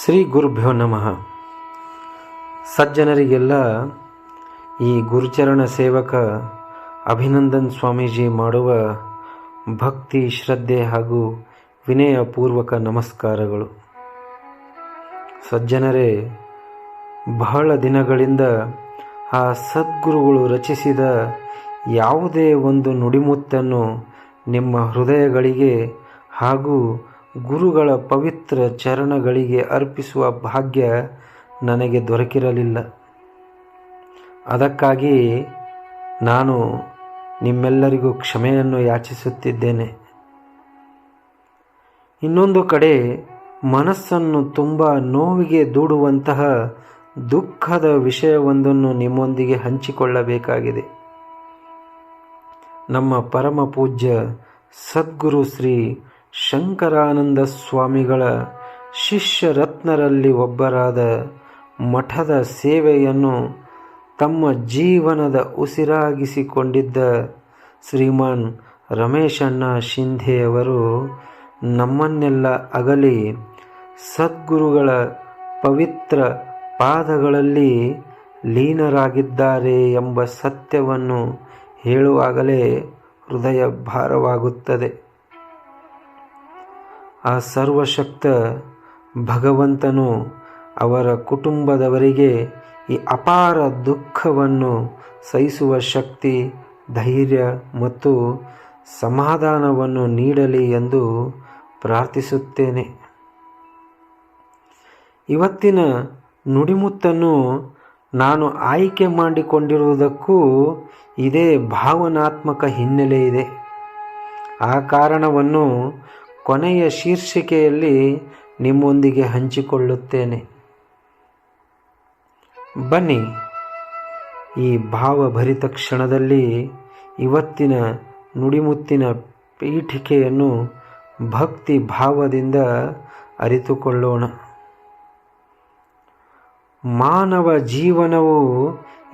ಶ್ರೀ ಗುರುಭ್ಯೋ ನಮಃ. ಸಜ್ಜನರಿಗೆಲ್ಲ ಈ ಗುರುಚರಣ ಸೇವಕ ಅಭಿನಂದನ್ ಸ್ವಾಮೀಜಿ ಮಾಡುವ ಭಕ್ತಿ, ಶ್ರದ್ಧೆ ಹಾಗೂ ವಿನಯಪೂರ್ವಕ ನಮಸ್ಕಾರಗಳು. ಸಜ್ಜನರೇ, ಬಹಳ ದಿನಗಳಿಂದ ಆ ಸದ್ಗುರುಗಳು ರಚಿಸಿದ ಯಾವುದೇ ಒಂದು ನುಡಿಮುತ್ತನ್ನು ನಿಮ್ಮ ಹೃದಯಗಳಿಗೆ ಹಾಗೂ ಗುರುಗಳ ಪವಿತ್ರ ಚರಣಗಳಿಗೆ ಅರ್ಪಿಸುವ ಭಾಗ್ಯ ನನಗೆ ದೊರಕಿರಲಿಲ್ಲ. ಅದಕ್ಕಾಗಿ ನಾನು ನಿಮ್ಮೆಲ್ಲರಿಗೂ ಕ್ಷಮೆಯನ್ನು ಯಾಚಿಸುತ್ತಿದ್ದೇನೆ. ಇನ್ನೊಂದು ಕಡೆ ಮನಸ್ಸನ್ನು ತುಂಬ ನೋವಿಗೆ ದೂಡುವಂತಹ ದುಃಖದ ವಿಷಯವೊಂದನ್ನು ನಿಮ್ಮೊಂದಿಗೆ ಹಂಚಿಕೊಳ್ಳಬೇಕಾಗಿದೆ. ನಮ್ಮ ಪರಮ ಪೂಜ್ಯ ಸದ್ಗುರು ಶ್ರೀ ಶಂಕರಾನಂದ ಸ್ವಾಮಿಗಳ ಶಿಷ್ಯ ರತ್ನರಲ್ಲಿ ಒಬ್ಬರಾದ ಮಠದ ಸೇವೆಯನ್ನು ತಮ್ಮ ಜೀವನದ ಉಸಿರಾಗಿಸಿಕೊಂಡಿದ್ದ ಶ್ರೀಮಾನ್ ರಮೇಶಣ್ಣ ಶಿಂಧೆಯವರು ನಮ್ಮನ್ನೆಲ್ಲ ಅಗಲಿ ಸದ್ಗುರುಗಳ ಪವಿತ್ರ ಪಾದಗಳಲ್ಲಿ ಲೀನರಾಗಿದ್ದಾರೆ ಎಂಬ ಸತ್ಯವನ್ನು ಹೇಳುವಾಗಲೇ ಹೃದಯ ಭಾರವಾಗುತ್ತದೆ. ಆ ಸರ್ವಶಕ್ತ ಭಗವಂತನು ಅವರ ಕುಟುಂಬದವರಿಗೆ ಈ ಅಪಾರ ದುಃಖವನ್ನು ಸಹಿಸುವ ಶಕ್ತಿ, ಧೈರ್ಯ ಮತ್ತು ಸಮಾಧಾನವನ್ನು ನೀಡಲಿ ಎಂದು ಪ್ರಾರ್ಥಿಸುತ್ತೇನೆ. ಇವತ್ತಿನ ನುಡಿಮುತ್ತನ್ನು ನಾನು ಆಯ್ಕೆ ಮಾಡಿಕೊಂಡಿರುವುದಕ್ಕೂ ಇದೇ ಭಾವನಾತ್ಮಕ ಹಿನ್ನೆಲೆ ಇದೆ. ಆ ಕಾರಣವನ್ನು ಕೊನೆಯ ಶೀರ್ಷಿಕೆಯಲ್ಲಿ ನಿಮ್ಮೊಂದಿಗೆ ಹಂಚಿಕೊಳ್ಳುತ್ತೇನೆ. ಬನ್ನಿ, ಈ ಭಾವಭರಿತ ಕ್ಷಣದಲ್ಲಿ ಇವತ್ತಿನ ನುಡಿಮುತ್ತಿನ ಪೀಠಿಕೆಯನ್ನು ಭಕ್ತಿ ಭಾವದಿಂದ ಅರಿತುಕೊಳ್ಳೋಣ. ಮಾನವ ಜೀವನವು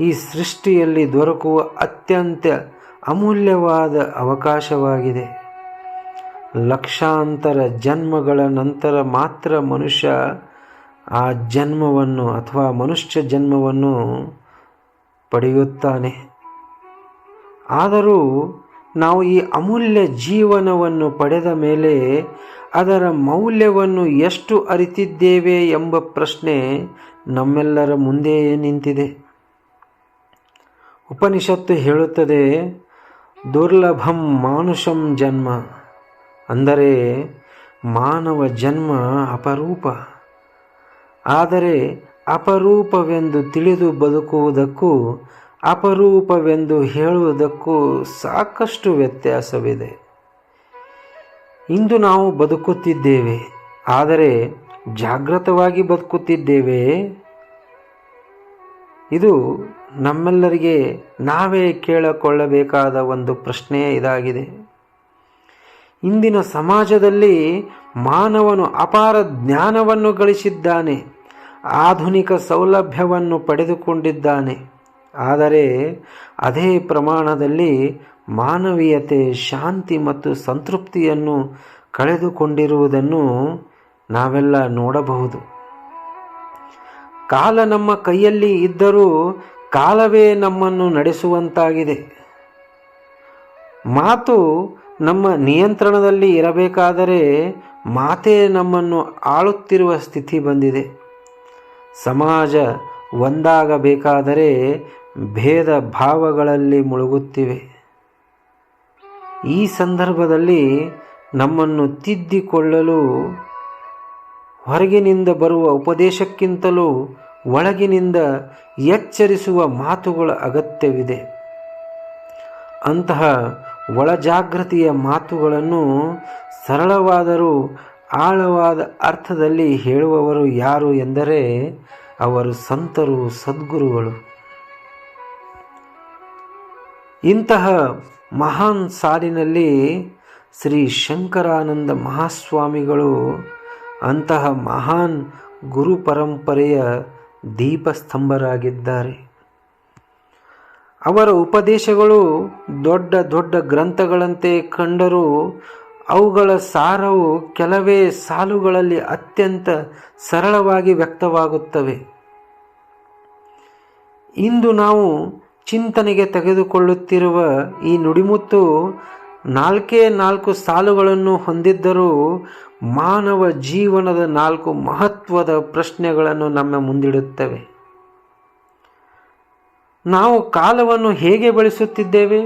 ಈ ಸೃಷ್ಟಿಯಲ್ಲಿ ದೊರಕುವ ಅತ್ಯಂತ ಅಮೂಲ್ಯವಾದ ಅವಕಾಶವಾಗಿದೆ. ಲಕ್ಷಾಂತರ ಜನ್ಮಗಳ ನಂತರ ಮಾತ್ರ ಮನುಷ್ಯ ಆ ಜನ್ಮವನ್ನು ಅಥವಾ ಮನುಷ್ಯ ಜನ್ಮವನ್ನು ಪಡೆಯುತ್ತಾನೆ. ಆದರೂ ನಾವು ಈ ಅಮೂಲ್ಯ ಜೀವನವನ್ನು ಪಡೆದ ಮೇಲೆ ಅದರ ಮೌಲ್ಯವನ್ನು ಎಷ್ಟು ಅರಿತಿದ್ದೇವೆ ಎಂಬ ಪ್ರಶ್ನೆ ನಮ್ಮೆಲ್ಲರ ಮುಂದೆಯೇ ನಿಂತಿದೆ. ಉಪನಿಷತ್ತು ಹೇಳುತ್ತದೆ, ದುರ್ಲಭಂ ಮಾನುಷಂ ಜನ್ಮ, ಅಂದರೆ ಮಾನವ ಜನ್ಮ ಅಪರೂಪ. ಆದರೆ ಅಪರೂಪವೆಂದು ತಿಳಿದು ಬದುಕುವುದಕ್ಕೂ ಅಪರೂಪವೆಂದು ಹೇಳುವುದಕ್ಕೂ ಸಾಕಷ್ಟು ವ್ಯತ್ಯಾಸವಿದೆ. ಇಂದು ನಾವು ಬದುಕುತ್ತಿದ್ದೇವೆ, ಆದರೆ ಜಾಗೃತವಾಗಿ ಬದುಕುತ್ತಿದ್ದೇವೆ? ಇದು ನಮ್ಮೆಲ್ಲರಿಗೆ ನಾವೇ ಕೇಳಿಕೊಳ್ಳಬೇಕಾದ ಒಂದು ಪ್ರಶ್ನೆ ಇದಾಗಿದೆ. ಇಂದಿನ ಸಮಾಜದಲ್ಲಿ ಮಾನವನು ಅಪಾರ ಜ್ಞಾನವನ್ನು ಗಳಿಸಿದ್ದಾನೆ, ಆಧುನಿಕ ಸೌಲಭ್ಯವನ್ನು ಪಡೆದುಕೊಂಡಿದ್ದಾನೆ. ಆದರೆ ಅದೇ ಪ್ರಮಾಣದಲ್ಲಿ ಮಾನವೀಯತೆ, ಶಾಂತಿ ಮತ್ತು ಸಂತೃಪ್ತಿಯನ್ನು ಕಳೆದುಕೊಂಡಿರುವುದನ್ನು ನಾವೆಲ್ಲ ನೋಡಬಹುದು. ಕಾಲ ನಮ್ಮ ಕೈಯಲ್ಲಿ ಇದ್ದರೂ ಕಾಲವೇ ನಮ್ಮನ್ನು ನಡೆಸುವಂತಾಗಿದೆ. ಮಾತು ನಮ್ಮ ನಿಯಂತ್ರಣದಲ್ಲಿ ಇರಬೇಕಾದರೆ ಮಾತೇ ನಮ್ಮನ್ನು ಆಳುತ್ತಿರುವ ಸ್ಥಿತಿ ಬಂದಿದೆ. ಸಮಾಜ ಒಂದಾಗಬೇಕಾದರೆ ಭೇದ ಭಾವಗಳಲ್ಲಿ ಮುಳುಗುತ್ತಿವೆ. ಈ ಸಂದರ್ಭದಲ್ಲಿ ನಮ್ಮನ್ನು ತಿದ್ದಿಕೊಳ್ಳಲು ಹೊರಗಿನಿಂದ ಬರುವ ಉಪದೇಶಕ್ಕಿಂತಲೂ ಒಳಗಿನಿಂದ ಎಚ್ಚರಿಸುವ ಮಾತುಗಳ ಅಗತ್ಯವಿದೆ. ಅಂತಹ ಒಳಜಾಗೃತಿಯ ಮಾತುಗಳನ್ನು ಸರಳವಾದರೂ ಆಳವಾದ ಅರ್ಥದಲ್ಲಿ ಹೇಳುವವರು ಯಾರು ಎಂದರೆ ಅವರು ಸಂತರು, ಸದ್ಗುರುಗಳು. ಇಂತಹ ಮಹಾನ್ ಸಾಲಿನಲ್ಲಿ ಶ್ರೀ ಶಂಕರಾನಂದ ಮಹಾಸ್ವಾಮಿಗಳು ಅಂತಹ ಮಹಾನ್ ಗುರು ಪರಂಪರೆಯ ದೀಪಸ್ತಂಭರಾಗಿದ್ದಾರೆ. ಅವರ ಉಪದೇಶಗಳು ದೊಡ್ಡ ದೊಡ್ಡ ಗ್ರಂಥಗಳಂತೆ ಕಂಡರೂ ಅವುಗಳ ಸಾರವು ಕೆಲವೇ ಸಾಲುಗಳಲ್ಲಿ ಅತ್ಯಂತ ಸರಳವಾಗಿ ವ್ಯಕ್ತವಾಗುತ್ತವೆ. ಇಂದು ನಾವು ಚಿಂತನೆಗೆ ತೆಗೆದುಕೊಳ್ಳುತ್ತಿರುವ ಈ ನುಡಿಮುತ್ತು 4 ಸಾಲುಗಳನ್ನು ಹೊಂದಿದ್ದರೂ ಮಾನವ ಜೀವನದ 4 ಮಹತ್ವದ ಪ್ರಶ್ನೆಗಳನ್ನು ನಮ್ಮ ಮುಂದಿಡುತ್ತವೆ. ನಾವು ಕಾಲವನ್ನು ಹೇಗೆ ಬಳಸುತ್ತಿದ್ದೇವೆ?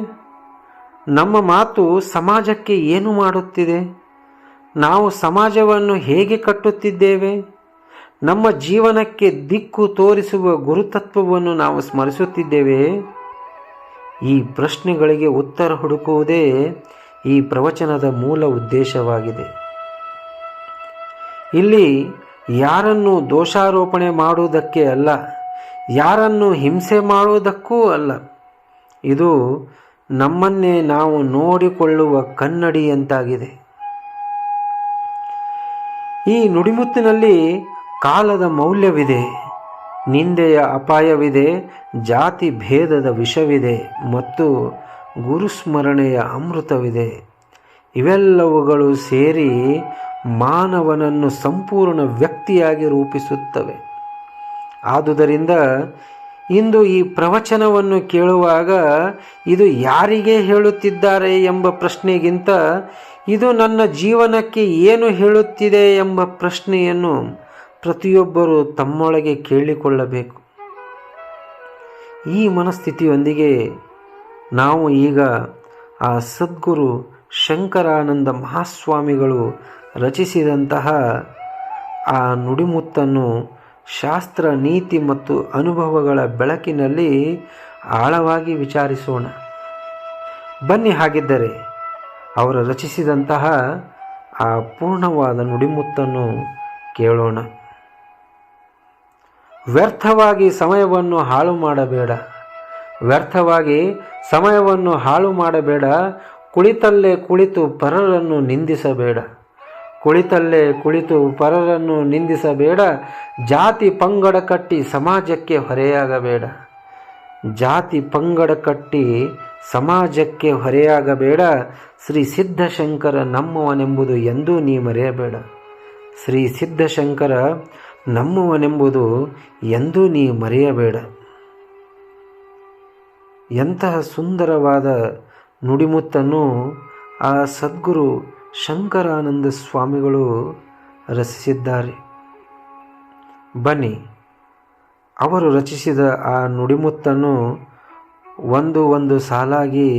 ನಮ್ಮ ಮಾತು ಸಮಾಜಕ್ಕೆ ಏನು ಮಾಡುತ್ತಿದೆ? ನಾವು ಸಮಾಜವನ್ನು ಹೇಗೆ ಕಟ್ಟುತ್ತಿದ್ದೇವೆ? ನಮ್ಮ ಜೀವನಕ್ಕೆ ದಿಕ್ಕು ತೋರಿಸುವ ಗುರುತತ್ವವನ್ನು ನಾವು ಸ್ಮರಿಸುತ್ತಿದ್ದೇವೆ. ಈ ಪ್ರಶ್ನೆಗಳಿಗೆ ಉತ್ತರ ಹುಡುಕುವುದೇ ಈ ಪ್ರವಚನದ ಮೂಲ ಉದ್ದೇಶವಾಗಿದೆ. ಇಲ್ಲಿ ಯಾರನ್ನು ದೋಷಾರೋಪಣೆ ಮಾಡುವುದಕ್ಕೆ ಅಲ್ಲ, ಯಾರನ್ನು ಹಿಂಸೆ ಮಾಡುವುದಕ್ಕೂ ಅಲ್ಲ. ಇದು ನಮ್ಮನ್ನೇ ನಾವು ನೋಡಿಕೊಳ್ಳುವ ಕನ್ನಡಿಯಂತಾಗಿದೆ. ಈ ನುಡಿಮುತ್ತಿನಲ್ಲಿ ಕಾಲದ ಮೌಲ್ಯವಿದೆ, ನಿಂದೆಯ ಅಪಾಯವಿದೆ, ಜಾತಿ ಭೇದದ ವಿಷವಿದೆ ಮತ್ತು ಗುರುಸ್ಮರಣೆಯ ಅಮೃತವಿದೆ. ಇವೆಲ್ಲವುಗಳು ಸೇರಿ ಮಾನವನನ್ನು ಸಂಪೂರ್ಣ ವ್ಯಕ್ತಿಯಾಗಿ ರೂಪಿಸುತ್ತವೆ. ಆದುದರಿಂದ ಇಂದು ಈ ಪ್ರವಚನವನ್ನು ಕೇಳುವಾಗ ಇದು ಯಾರಿಗೆ ಹೇಳುತ್ತಿದ್ದಾರೆ ಎಂಬ ಪ್ರಶ್ನೆಗಿಂತ ಇದು ನನ್ನ ಜೀವನಕ್ಕೆ ಏನು ಹೇಳುತ್ತಿದೆ ಎಂಬ ಪ್ರಶ್ನೆಯನ್ನು ಪ್ರತಿಯೊಬ್ಬರೂ ತಮ್ಮೊಳಗೆ ಕೇಳಿಕೊಳ್ಳಬೇಕು. ಈ ಮನಸ್ಥಿತಿಯೊಂದಿಗೆ ನಾವು ಈಗ ಆ ಸದ್ಗುರು ಶಂಕರಾನಂದ ಮಹಾಸ್ವಾಮಿಗಳು ರಚಿಸಿದಂತಹ ಆ ನುಡಿಮುತ್ತನ್ನು ಶಾಸ್ತ್ರ, ನೀತಿ ಮತ್ತು ಅನುಭವಗಳ ಬೆಳಕಿನಲ್ಲಿ ಆಳವಾಗಿ ವಿಚಾರಿಸೋಣ. ಬನ್ನಿ, ಹಾಗಿದ್ದರೆ ಅವರು ರಚಿಸಿದಂತಹ ಆ ಪೂರ್ಣವಾದ ನುಡಿಮುತ್ತನ್ನು ಕೇಳೋಣ. ವ್ಯರ್ಥವಾಗಿ ಸಮಯವನ್ನು ಹಾಳು ಮಾಡಬೇಡ. ವ್ಯರ್ಥವಾಗಿ ಸಮಯವನ್ನು ಹಾಳು ಮಾಡಬೇಡ. ಕುಳಿತಲ್ಲೇ ಕುಳಿತು ಪರರನ್ನು ನಿಂದಿಸಬೇಡ. ಕುಳಿತಲ್ಲೇ ಕುಳಿತು ಪರರನ್ನು ನಿಂದಿಸಬೇಡ. ಜಾತಿ ಪಂಗಡ ಕಟ್ಟಿ ಸಮಾಜಕ್ಕೆ ಹೊರೆಯಾಗಬೇಡ. ಜಾತಿ ಪಂಗಡ ಕಟ್ಟಿ ಸಮಾಜಕ್ಕೆ ಹೊರೆಯಾಗಬೇಡ. ಶ್ರೀ ಸಿದ್ಧಶಂಕರ ನಮ್ಮವನೆಂಬುದು ಎಂದೂ ನೀ ಮರೆಯಬೇಡ. ಶ್ರೀ ಸಿದ್ಧಶಂಕರ ನಮ್ಮವನೆಂಬುದು ಎಂದೂ ನೀ ಮರೆಯಬೇಡ. ಎಂತಹ ಸುಂದರವಾದ ನುಡಿಮುತ್ತನ್ನು ಆ ಸದ್ಗುರು ಶಂಕರಾನಂದ ಸ್ವಾಮಿಗಳು ರಚಿಸಿದ್ದಾರೆ. ಬನ್ನಿ, ಅವರು ರಚಿಸಿದ ಆ ನುಡಿಮುತ್ತನ್ನು ಒಂದು ಸಾಲಾಗಿ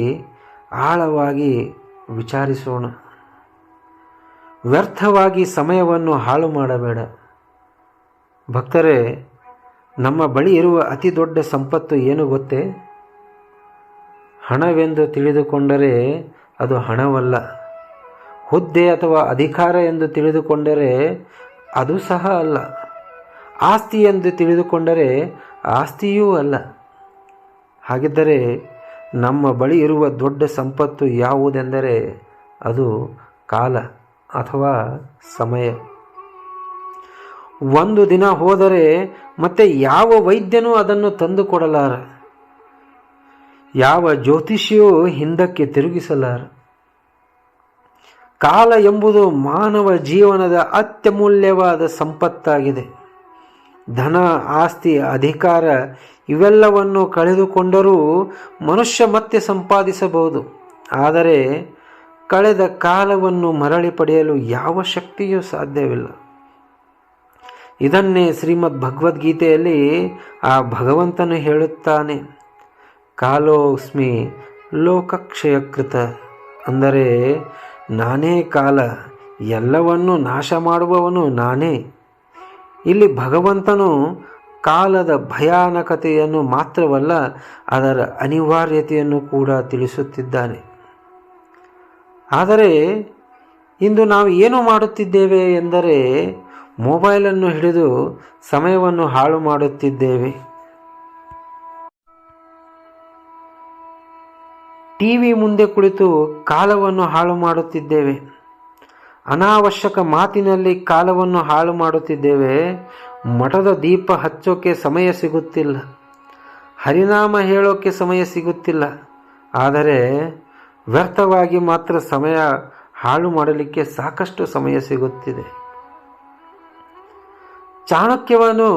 ಆಳವಾಗಿ ವಿಚಾರಿಸೋಣ. ವ್ಯರ್ಥವಾಗಿ ಸಮಯವನ್ನು ಹಾಳು ಮಾಡಬೇಡ. ಭಕ್ತರೇ, ನಮ್ಮ ಬಳಿ ಇರುವ ಅತಿ ದೊಡ್ಡ ಸಂಪತ್ತು ಏನು ಗೊತ್ತೇ? ಹಣವೆಂದು ತಿಳಿದುಕೊಂಡರೆ ಅದು ಹಣವಲ್ಲ. ಹುದ್ದೆ ಅಥವಾ ಅಧಿಕಾರ ಎಂದು ತಿಳಿದುಕೊಂಡರೆ ಅದು ಸಹ ಅಲ್ಲ. ಆಸ್ತಿ ಎಂದು ತಿಳಿದುಕೊಂಡರೆ ಆಸ್ತಿಯೂ ಅಲ್ಲ. ಹಾಗಿದ್ದರೆ ನಮ್ಮ ಬಳಿ ಇರುವ ದೊಡ್ಡ ಸಂಪತ್ತು ಯಾವುದೆಂದರೆ ಅದು ಕಾಲ ಅಥವಾ ಸಮಯ. ಒಂದು ದಿನ ಹೋದರೆ ಮತ್ತೆ ಯಾವ ವೈದ್ಯನೂ ಅದನ್ನು ತಂದು ಕೊಡಲಾರ. ಯಾವ ಜ್ಯೋತಿಷಿಯೂ ಹಿಂದಕ್ಕೆ ತಿರುಗಿಸಲಾರ. ಕಾಲ ಎಂಬುದು ಮಾನವ ಜೀವನದ ಅತ್ಯಮೂಲ್ಯವಾದ ಸಂಪತ್ತಾಗಿದೆ. ಧನ, ಆಸ್ತಿ, ಅಧಿಕಾರ ಇವೆಲ್ಲವನ್ನು ಕಳೆದುಕೊಂಡರೂ ಮನುಷ್ಯ ಮತ್ತೆ ಸಂಪಾದಿಸಬಹುದು. ಆದರೆ ಕಳೆದ ಕಾಲವನ್ನು ಮರಳಿ ಪಡೆಯಲು ಯಾವ ಶಕ್ತಿಯೂ ಸಾಧ್ಯವಿಲ್ಲ. ಇದನ್ನೇ ಶ್ರೀಮದ್ ಭಗವದ್ಗೀತೆಯಲ್ಲಿ ಆ ಭಗವಂತನು ಹೇಳುತ್ತಾನೆ, ಕಾಲೋಸ್ಮಿ ಲೋಕಕ್ಷಯಕೃತ. ಅಂದರೆ ನಾನೇ ಕಾಲ, ಎಲ್ಲವನ್ನೂ ನಾಶ ಮಾಡುವವನು ನಾನೇ. ಇಲ್ಲಿ ಭಗವಂತನು ಕಾಲದ ಭಯಾನಕತೆಯನ್ನು ಮಾತ್ರವಲ್ಲ, ಅದರ ಅನಿವಾರ್ಯತೆಯನ್ನು ಕೂಡ ತಿಳಿಸುತ್ತಿದ್ದಾನೆ. ಆದರೆ ಇಂದು ನಾವು ಏನು ಮಾಡುತ್ತಿದ್ದೇವೆ ಎಂದರೆ ಮೊಬೈಲನ್ನು ಹಿಡಿದು ಸಮಯವನ್ನು ಹಾಳು ಮಾಡುತ್ತಿದ್ದೇವೆ. ಟಿವಿ ಮುಂದೆ ಕುಳಿತು ಕಾಲವನ್ನು ಹಾಳು ಮಾಡುತ್ತಿದ್ದೇವೆ. ಅನಾವಶ್ಯಕ ಮಾತಿನಲ್ಲಿ ಕಾಲವನ್ನು ಹಾಳು ಮಾಡುತ್ತಿದ್ದೇವೆ. ಮಠದ ದೀಪ ಹಚ್ಚೋಕೆ ಸಮಯ ಸಿಗುತ್ತಿಲ್ಲ, ಹರಿನಾಮ ಹೇಳೋಕೆ ಸಮಯ ಸಿಗುತ್ತಿಲ್ಲ. ಆದರೆ ವ್ಯರ್ಥವಾಗಿ ಮಾತ್ರ ಸಮಯ ಹಾಳು ಮಾಡಲಿಕ್ಕೆ ಸಾಕಷ್ಟು ಸಮಯ ಸಿಗುತ್ತಿದೆ. ಚಾಣಕ್ಯವನು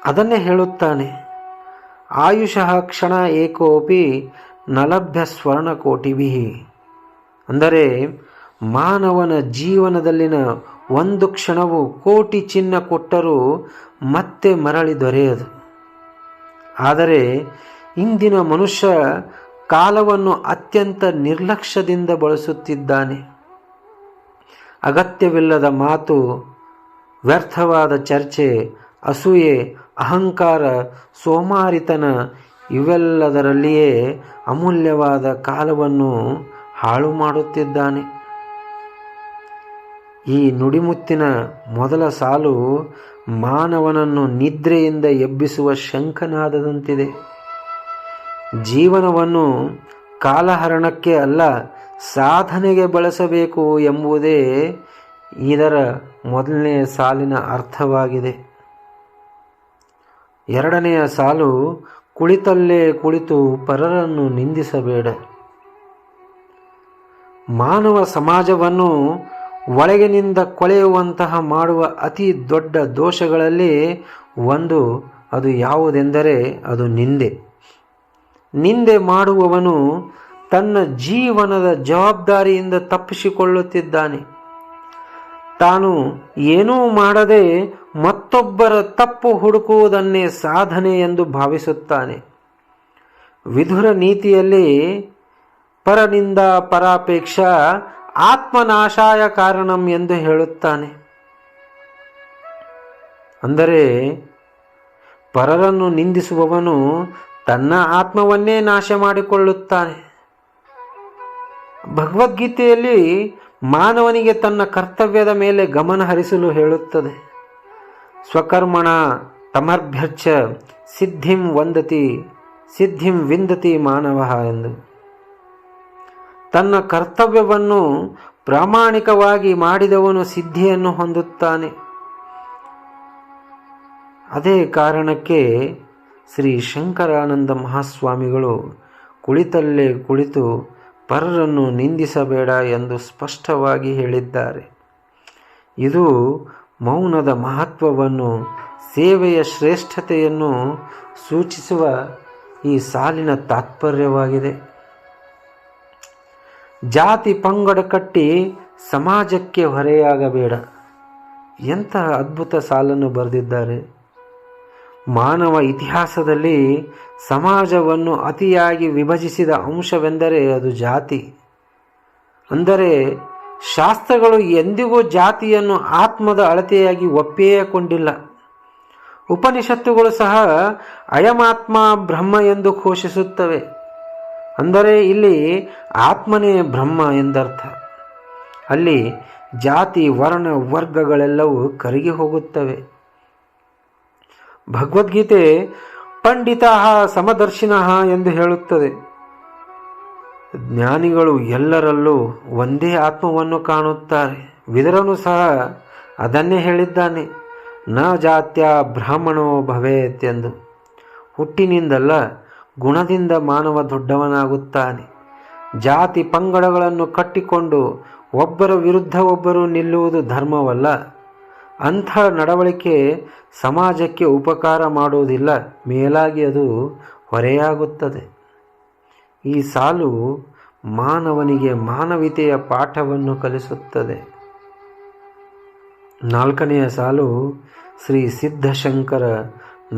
ಅದನ್ನೇ ಹೇಳುತ್ತಾನೆ, ಆಯುಷಃ ಕ್ಷಣ ಏಕೋಪಿ ನಲಭ್ಯ ಸ್ವರ್ಣಕೋಟಿಭಿ. ಅಂದರೆ ಮಾನವನ ಜೀವನದಲ್ಲಿನ ಒಂದು ಕ್ಷಣವು ಕೋಟಿ ಚಿನ್ನ ಕೊಟ್ಟರೂ ಮತ್ತೆ ಮರಳಿ ದೊರೆಯದು. ಆದರೆ ಇಂದಿನ ಮನುಷ್ಯ ಕಾಲವನ್ನು ಅತ್ಯಂತ ನಿರ್ಲಕ್ಷ್ಯದಿಂದ ಬಳಸುತ್ತಿದ್ದಾನೆ. ಅಗತ್ಯವಿಲ್ಲದ ಮಾತು, ವ್ಯರ್ಥವಾದ ಚರ್ಚೆ, ಅಸೂಯೆ, ಅಹಂಕಾರ, ಸೋಮಾರಿತನ ಇವೆಲ್ಲದರಲ್ಲಿಯೇ ಅಮೂಲ್ಯವಾದ ಕಾಲವನ್ನು ಹಾಳು ಮಾಡುತ್ತಿದ್ದಾನೆ. ಈ ನುಡಿಮುತ್ತಿನ ಮೊದಲ ಸಾಲು ಮಾನವನನ್ನು ನಿದ್ರೆಯಿಂದ ಎಬ್ಬಿಸುವ ಶಂಖನಾದದಂತಿದೆ. ಜೀವನವನ್ನು ಕಾಲಹರಣಕ್ಕೆ ಅಲ್ಲ, ಸಾಧನೆಗೆ ಬಳಸಬೇಕು ಎಂಬುದೇ ಇದರ ಮೊದಲನೆಯ ಸಾಲಿನ ಅರ್ಥವಾಗಿದೆ. ಎರಡನೆಯ ಸಾಲು, ಕುಳಿತಲ್ಲೇ ಕುಳಿತು ಪರರನ್ನು ನಿಂದಿಸಬೇಡ. ಮಾನವ ಸಮಾಜವನ್ನು ಒಳಗಿನಿಂದ ಕೊಳೆಯುವಂತಹ ಮಾಡುವ ಅತಿ ದೊಡ್ಡ ದೋಷಗಳಲ್ಲಿ ಒಂದು, ಅದು ಯಾವುದೆಂದರೆ ಅದು ನಿಂದೆ. ನಿಂದೆ ಮಾಡುವವನು ತನ್ನ ಜೀವನದ ಜವಾಬ್ದಾರಿಯಿಂದ ತಪ್ಪಿಸಿಕೊಳ್ಳುತ್ತಿದ್ದಾನೆ. ತಾನು ಏನೂ ಮಾಡದೆ ಮತ್ತೊಬ್ಬರ ತಪ್ಪು ಹುಡುಕುವುದನ್ನೇ ಸಾಧನೆ ಎಂದು ಭಾವಿಸುತ್ತಾನೆ. ವಿದುರ ನೀತಿಯಲ್ಲಿ ಪರನಿಂದ ಪರಾಪೇಕ್ಷ ಆತ್ಮನಾಶಾಯ ಕಾರಣಂ ಎಂದು ಹೇಳುತ್ತಾನೆ. ಅಂದರೆ ಪರರನ್ನು ನಿಂದಿಸುವವನು ತನ್ನ ಆತ್ಮವನ್ನೇ ನಾಶ ಮಾಡಿಕೊಳ್ಳುತ್ತಾನೆ. ಭಗವದ್ಗೀತೆಯಲ್ಲಿ ಮಾನವನಿಗೆ ತನ್ನ ಕರ್ತವ್ಯದ ಮೇಲೆ ಗಮನ ಹರಿಸಲು ಹೇಳುತ್ತದೆ. ಸ್ವಕರ್ಮಣ ತಮರ್ಭ್ಯರ್ಚ ಸಿದ್ಧಿಂ ವಿಂದತಿ ಮಾನವ ಎಂದು. ತನ್ನ ಕರ್ತವ್ಯವನ್ನು ಪ್ರಾಮಾಣಿಕವಾಗಿ ಮಾಡಿದವನು ಸಿದ್ಧಿಯನ್ನು ಹೊಂದುತ್ತಾನೆ. ಅದೇ ಕಾರಣಕ್ಕೆ ಶ್ರೀ ಶಂಕರಾನಂದ ಮಹಾಸ್ವಾಮಿಗಳು ಕುಳಿತಲ್ಲೇ ಕುಳಿತು ಪರರನ್ನು ನಿಂದಿಸಬೇಡ ಎಂದು ಸ್ಪಷ್ಟವಾಗಿ ಹೇಳಿದ್ದಾರೆ. ಇದು ಮೌನದ ಮಹತ್ವವನ್ನು, ಸೇವೆಯ ಶ್ರೇಷ್ಠತೆಯನ್ನು ಸೂಚಿಸುವ ಈ ಸಾಲಿನ ತಾತ್ಪರ್ಯವಾಗಿದೆ. ಜಾತಿ ಪಂಗಡ ಕಟ್ಟಿ ಸಮಾಜಕ್ಕೆ ಹೊರೆಯಾಗಬೇಡ. ಎಂತಹ ಅದ್ಭುತ ಸಾಲನ್ನು ಬರೆದಿದ್ದಾರೆ. ಮಾನವ ಇತಿಹಾಸದಲ್ಲಿ ಸಮಾಜವನ್ನು ಅತಿಯಾಗಿ ವಿಭಜಿಸಿದ ಅಂಶವೆಂದರೆ ಅದು ಜಾತಿ. ಅಂದರೆ ಶಾಸ್ತ್ರಗಳು ಎಂದಿಗೂ ಜಾತಿಯನ್ನು ಆತ್ಮದ ಅಳತೆಯಾಗಿ ಒಪ್ಪಿಕೊಂಡಿಲ್ಲ. ಉಪನಿಷತ್ತುಗಳು ಸಹ ಅಯಮಾತ್ಮ ಬ್ರಹ್ಮ ಎಂದು ಘೋಷಿಸುತ್ತವೆ. ಅಂದರೆ ಇಲ್ಲಿ ಆತ್ಮನೇ ಬ್ರಹ್ಮ ಎಂದರ್ಥ. ಅಲ್ಲಿ ಜಾತಿ ವರ್ಣ ವರ್ಗಗಳೆಲ್ಲವೂ ಕರಗಿ ಹೋಗುತ್ತವೆ. ಭಗವದ್ಗೀತೆ ಪಂಡಿತಃ ಸಮದರ್ಶಿನಃ ಎಂದು ಹೇಳುತ್ತದೆ. ಜ್ಞಾನಿಗಳು ಎಲ್ಲರಲ್ಲೂ ಒಂದೇ ಆತ್ಮವನ್ನು ಕಾಣುತ್ತಾರೆ. ವಿದುರನು ಸಹ ಅದನ್ನೇ ಹೇಳಿದ್ದಾನೆ, ನ ಜಾತ್ಯ ಬ್ರಾಹ್ಮಣೋ ಭವೇತ್ ಎಂದು. ಹುಟ್ಟಿನಿಂದಲ್ಲ, ಗುಣದಿಂದ ಮಾನವ ದೊಡ್ಡವನಾಗುತ್ತಾನೆ. ಜಾತಿ ಪಂಗಡಗಳನ್ನು ಕಟ್ಟಿಕೊಂಡು ಒಬ್ಬರ ವಿರುದ್ಧ ಒಬ್ಬರು ನಿಲ್ಲುವುದು ಧರ್ಮವಲ್ಲ. ಅಂಥ ನಡವಳಿಕೆ ಸಮಾಜಕ್ಕೆ ಉಪಕಾರ ಮಾಡುವುದಿಲ್ಲ, ಮೇಲಾಗಿ ಅದು ಹೊರೆಯಾಗುತ್ತದೆ. ಈ ಸಾಲು ಮಾನವನಿಗೆ ಮಾನವೀಯತೆಯ ಪಾಠವನ್ನು ಕಲಿಸುತ್ತದೆ. ನಾಲ್ಕನೆಯ ಸಾಲು, ಶ್ರೀ ಸಿದ್ಧಶಂಕರ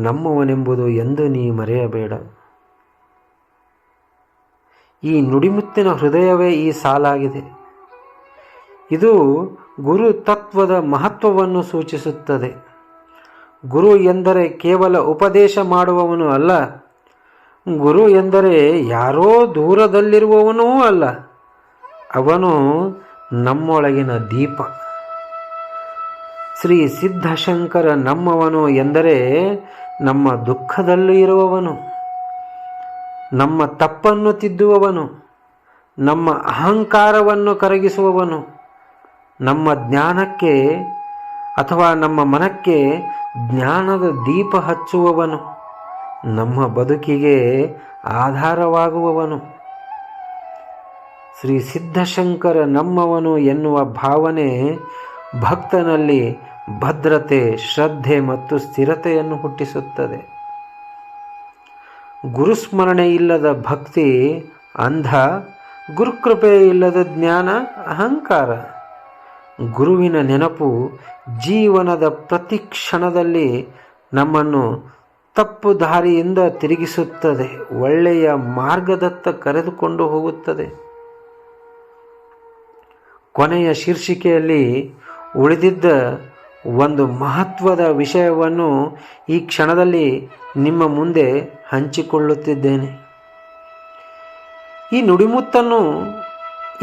ನಮ್ಮವನೆಂಬುದು ಎಂದು ನೀ ಮರೆಯಬೇಡ. ಈ ನುಡಿಮುತ್ತಿನ ಹೃದಯವೇ ಈ ಸಾಲಾಗಿದೆ. ಇದು ಗುರು ತತ್ವದ ಮಹತ್ವವನ್ನು ಸೂಚಿಸುತ್ತದೆ. ಗುರು ಎಂದರೆ ಕೇವಲ ಉಪದೇಶ ಮಾಡುವವನು ಅಲ್ಲ. ಗುರು ಎಂದರೆ ಯಾರೋ ದೂರದಲ್ಲಿರುವವನೂ ಅಲ್ಲ. ಅವನು ನಮ್ಮೊಳಗಿನ ದೀಪ. ಶ್ರೀ ಸಿದ್ಧಶಂಕರ ನಮ್ಮವನು ಎಂದರೆ ನಮ್ಮ ದುಃಖದಲ್ಲೂ ಇರುವವನು, ನಮ್ಮ ತಪ್ಪನ್ನು ತಿದ್ದುವವನು, ನಮ್ಮ ಅಹಂಕಾರವನ್ನು ಕರಗಿಸುವವನು, ನಮ್ಮ ಜ್ಞಾನಕ್ಕೆ ಅಥವಾ ನಮ್ಮ ಮನಕ್ಕೆ ಜ್ಞಾನದ ದೀಪ ಹಚ್ಚುವವನು, ನಮ್ಮ ಬದುಕಿಗೆ ಆಧಾರವಾಗುವವನು. ಶ್ರೀ ಸಿದ್ಧಶಂಕರ ನಮ್ಮವನು ಎನ್ನುವ ಭಾವನೆ ಭಕ್ತನಲ್ಲಿ ಭದ್ರತೆ, ಶ್ರದ್ಧೆ ಮತ್ತು ಸ್ಥಿರತೆಯನ್ನು ಹುಟ್ಟಿಸುತ್ತದೆ. ಗುರುಸ್ಮರಣೆ ಇಲ್ಲದ ಭಕ್ತಿ ಅಂಧ, ಗುರುಕೃಪೆ ಇಲ್ಲದ ಜ್ಞಾನ ಅಹಂಕಾರ. ಗುರುವಿನ ನೆನಪು ಜೀವನದ ಪ್ರತಿ ಕ್ಷಣದಲ್ಲಿ ನಮ್ಮನ್ನು ತಪ್ಪು ದಾರಿಯಿಂದ ತಿರುಗಿಸುತ್ತದೆ, ಒಳ್ಳೆಯ ಮಾರ್ಗದತ್ತ ಕರೆದುಕೊಂಡು ಹೋಗುತ್ತದೆ. ಕೊನೆಯ ಶೀರ್ಷಿಕೆಯಲ್ಲಿ ಉಳಿದಿದ್ದ ಒಂದು ಮಹತ್ವದ ವಿಷಯವನ್ನು ಈ ಕ್ಷಣದಲ್ಲಿ ನಿಮ್ಮ ಮುಂದೆ ಹಂಚಿಕೊಳ್ಳುತ್ತಿದ್ದೇನೆ. ಈ ನುಡಿಮುತ್ತನ್ನು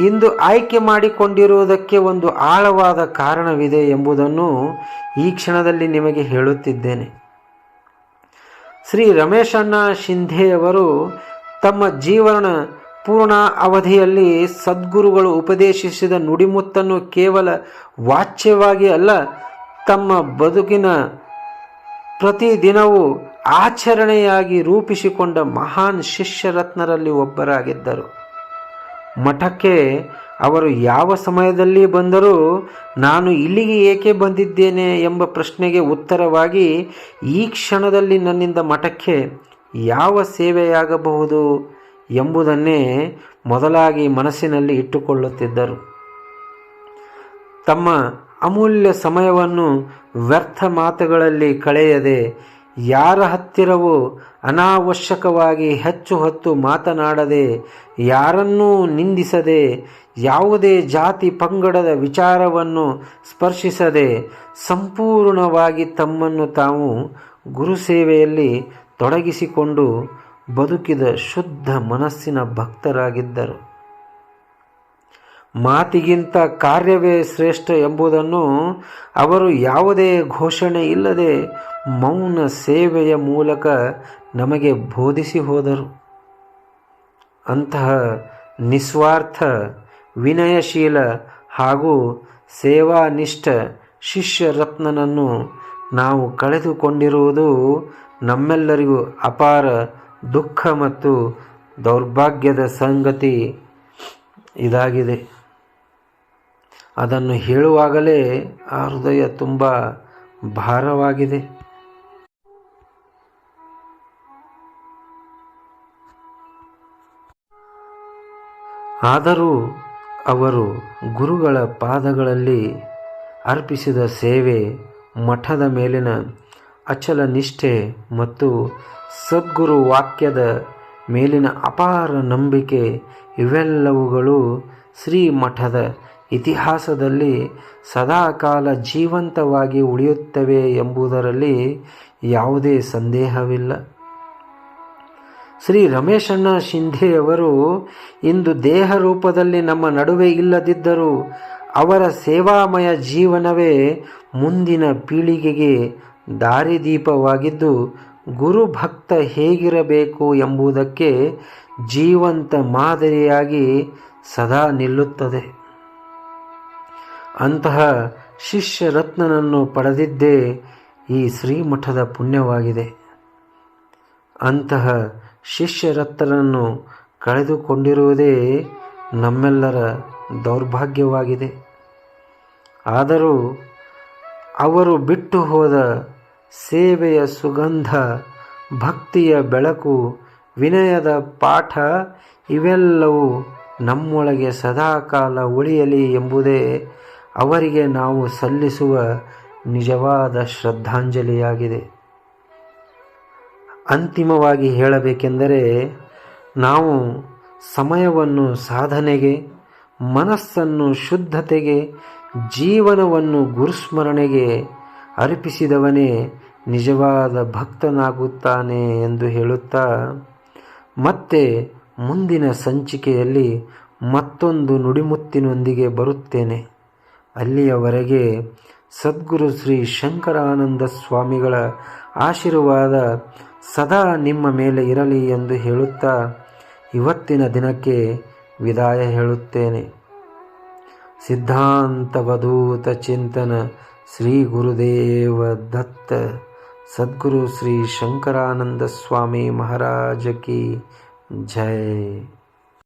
ಇಂದು ಆಯ್ಕೆ ಮಾಡಿಕೊಂಡಿರುವುದಕ್ಕೆ ಒಂದು ಆಳವಾದ ಕಾರಣವಿದೆ ಎಂಬುದನ್ನು ಈ ಕ್ಷಣದಲ್ಲಿ ನಿಮಗೆ ಹೇಳುತ್ತಿದ್ದೇನೆ. ಶ್ರೀ ರಮೇಶಣ್ಣ ಶಿಂಧೆಯವರು ತಮ್ಮ ಜೀವನ ಪೂರ್ಣ ಅವಧಿಯಲ್ಲಿ ಸದ್ಗುರುಗಳು ಉಪದೇಶಿಸಿದ ನುಡಿಮುತ್ತನ್ನು ಕೇವಲ ವಾಚ್ಯವಾಗಿ ಅಲ್ಲ, ತಮ್ಮ ಬದುಕಿನ ಪ್ರತಿದಿನವೂ ಆಚರಣೆಯಾಗಿ ರೂಪಿಸಿಕೊಂಡ ಮಹಾನ್ ಶಿಷ್ಯರತ್ನರಲ್ಲಿ ಒಬ್ಬರಾಗಿದ್ದರು. ಮಠಕ್ಕೆ ಅವರು ಯಾವ ಸಮಯದಲ್ಲಿ ಬಂದರೂ ನಾನು ಇಲ್ಲಿಗೆ ಏಕೆ ಬಂದಿದ್ದೇನೆ ಎಂಬ ಪ್ರಶ್ನೆಗೆ ಉತ್ತರವಾಗಿ ಈ ಕ್ಷಣದಲ್ಲಿ ನನ್ನಿಂದ ಮಠಕ್ಕೆ ಯಾವ ಸೇವೆಯಾಗಬಹುದು ಎಂಬುದನ್ನೇ ಮೊದಲಾಗಿ ಮನಸ್ಸಿನಲ್ಲಿ ಇಟ್ಟುಕೊಳ್ಳುತ್ತಿದ್ದರು. ತಮ್ಮ ಅಮೂಲ್ಯ ಸಮಯವನ್ನು ವ್ಯರ್ಥ ಮಾತುಗಳಲ್ಲಿ ಕಳೆಯದೆ, ಯಾರ ಹತ್ತಿರವೂ ಅನಾವಶ್ಯಕವಾಗಿ ಹೆಚ್ಚು ಹೊತ್ತು ಮಾತನಾಡದೆ, ಯಾರನ್ನೂ ನಿಂದಿಸದೆ, ಯಾವುದೇ ಜಾತಿ ಪಂಗಡದ ವಿಚಾರವನ್ನು ಸ್ಪರ್ಶಿಸದೆ ಸಂಪೂರ್ಣವಾಗಿ ತಮ್ಮನ್ನು ತಾವು ಗುರುಸೇವೆಯಲ್ಲಿ ತೊಡಗಿಸಿಕೊಂಡು ಬದುಕಿದ ಶುದ್ಧ ಮನಸ್ಸಿನ ಭಕ್ತರಾಗಿದ್ದರು. ಮಾತಿಗಿಂತ ಕಾರ್ಯವೇ ಶ್ರೇಷ್ಠ ಎಂಬುದನ್ನು ಅವರು ಯಾವುದೇ ಘೋಷಣೆ ಇಲ್ಲದೆ ಮೌನ ಸೇವೆಯ ಮೂಲಕ ನಮಗೆ ಬೋಧಿಸಿ ಹೋದರು. ಅಂತಹ ನಿಸ್ವಾರ್ಥ, ವಿನಯಶೀಲ ಹಾಗೂ ಸೇವಾನಿಷ್ಠ ಶಿಷ್ಯರತ್ನನನ್ನು ನಾವು ಕಳೆದುಕೊಂಡಿರುವುದು ನಮ್ಮೆಲ್ಲರಿಗೂ ಅಪಾರ ದುಃಖ ಮತ್ತು ದೌರ್ಭಾಗ್ಯದ ಸಂಗತಿ ಇದಾಗಿದೆ. ಅದನ್ನು ಹೇಳುವಾಗಲೇ ಆ ಹೃದಯ ತುಂಬ ಭಾರವಾಗಿದೆ. ಆದರೂ ಅವರು ಗುರುಗಳ ಪಾದಗಳಲ್ಲಿ ಅರ್ಪಿಸಿದ ಸೇವೆ, ಮಠದ ಮೇಲಿನ ಅಚಲ ನಿಷ್ಠೆ ಮತ್ತು ಸದ್ಗುರು ವಾಕ್ಯದ ಮೇಲಿನ ಅಪಾರ ನಂಬಿಕೆ ಇವೆಲ್ಲವುಗಳು ಶ್ರೀಮಠದ ಇತಿಹಾಸದಲ್ಲಿ ಸದಾಕಾಲ ಜೀವಂತವಾಗಿ ಉಳಿಯುತ್ತವೆ ಎಂಬುದರಲ್ಲಿ ಯಾವುದೇ ಸಂದೇಹವಿಲ್ಲ. ಶ್ರೀ ರಮೇಶಣ್ಣ ಶಿಂಧೆಯವರು ಇಂದು ದೇಹ ರೂಪದಲ್ಲಿ ನಮ್ಮ ನಡುವೆ ಇಲ್ಲದಿದ್ದರೂ ಅವರ ಸೇವಾಮಯ ಜೀವನವೇ ಮುಂದಿನ ಪೀಳಿಗೆಗೆ ದಾರಿದೀಪವಾಗಿದ್ದು, ಗುರುಭಕ್ತ ಹೇಗಿರಬೇಕು ಎಂಬುದಕ್ಕೆ ಜೀವಂತ ಮಾದರಿಯಾಗಿ ಸದಾ ನಿಲ್ಲುತ್ತದೆ. ಅಂತಹ ಶಿಷ್ಯರತ್ನನನ್ನು ಪಡೆದಿದ್ದೇ ಈ ಶ್ರೀಮಠದ ಪುಣ್ಯವಾಗಿದೆ. ಅಂತಹ ಶಿಷ್ಯರತ್ನರನ್ನು ಕಳೆದುಕೊಂಡಿರುವುದೇ ನಮ್ಮೆಲ್ಲರ ದೌರ್ಭಾಗ್ಯವಾಗಿದೆ. ಆದರೂ ಅವರು ಬಿಟ್ಟು ಹೋದ ಸೇವೆಯ ಸುಗಂಧ, ಭಕ್ತಿಯ ಬೆಳಕು, ವಿನಯದ ಪಾಠ ಇವೆಲ್ಲವೂ ನಮ್ಮೊಳಗೆ ಸದಾಕಾಲ ಉಳಿಯಲಿ ಎಂಬುದೇ ಅವರಿಗೆ ನಾವು ಸಲ್ಲಿಸುವ ನಿಜವಾದ ಶ್ರದ್ಧಾಂಜಲಿಯಾಗಿದೆ. ಅಂತಿಮವಾಗಿ ಹೇಳಬೇಕೆಂದರೆ, ನಾವು ಸಮಯವನ್ನು ಸಾಧನೆಗೆ, ಮನಸ್ಸನ್ನು ಶುದ್ಧತೆಗೆ, ಜೀವನವನ್ನು ಗುರುಸ್ಮರಣೆಗೆ ಅರ್ಪಿಸಿದವನೇ ನಿಜವಾದ ಭಕ್ತನಾಗುತ್ತಾನೆ ಎಂದು ಹೇಳುತ್ತಾ, ಮತ್ತೆ ಮುಂದಿನ ಸಂಚಿಕೆಯಲ್ಲಿ ಮತ್ತೊಂದು ನುಡಿಮುತ್ತಿನೊಂದಿಗೆ ಬರುತ್ತೇನೆ. ಅಲ್ಲಿಯವರೆಗೆ ಸದ್ಗುರು ಶ್ರೀ ಶಂಕರಾನಂದ ಸ್ವಾಮಿಗಳ ಆಶೀರ್ವಾದ ಸದಾ ನಿಮ್ಮ ಮೇಲೆ ಇರಲಿ ಎಂದು ಹೇಳುತ್ತಾ ಇವತ್ತಿನ ದಿನಕ್ಕೆ ವಿದಾಯ ಹೇಳುತ್ತೇನೆ. ಸಿದ್ಧಾಂತವಧೂತ ಚಿಂತನ ಶ್ರೀ ಗುರುದೇವ ದತ್ತ. ಸದ್ಗುರು ಶ್ರೀ ಶಂಕರಾನಂದ ಸ್ವಾಮಿ ಮಹಾರಾಜ ಕಿ ಜೈ.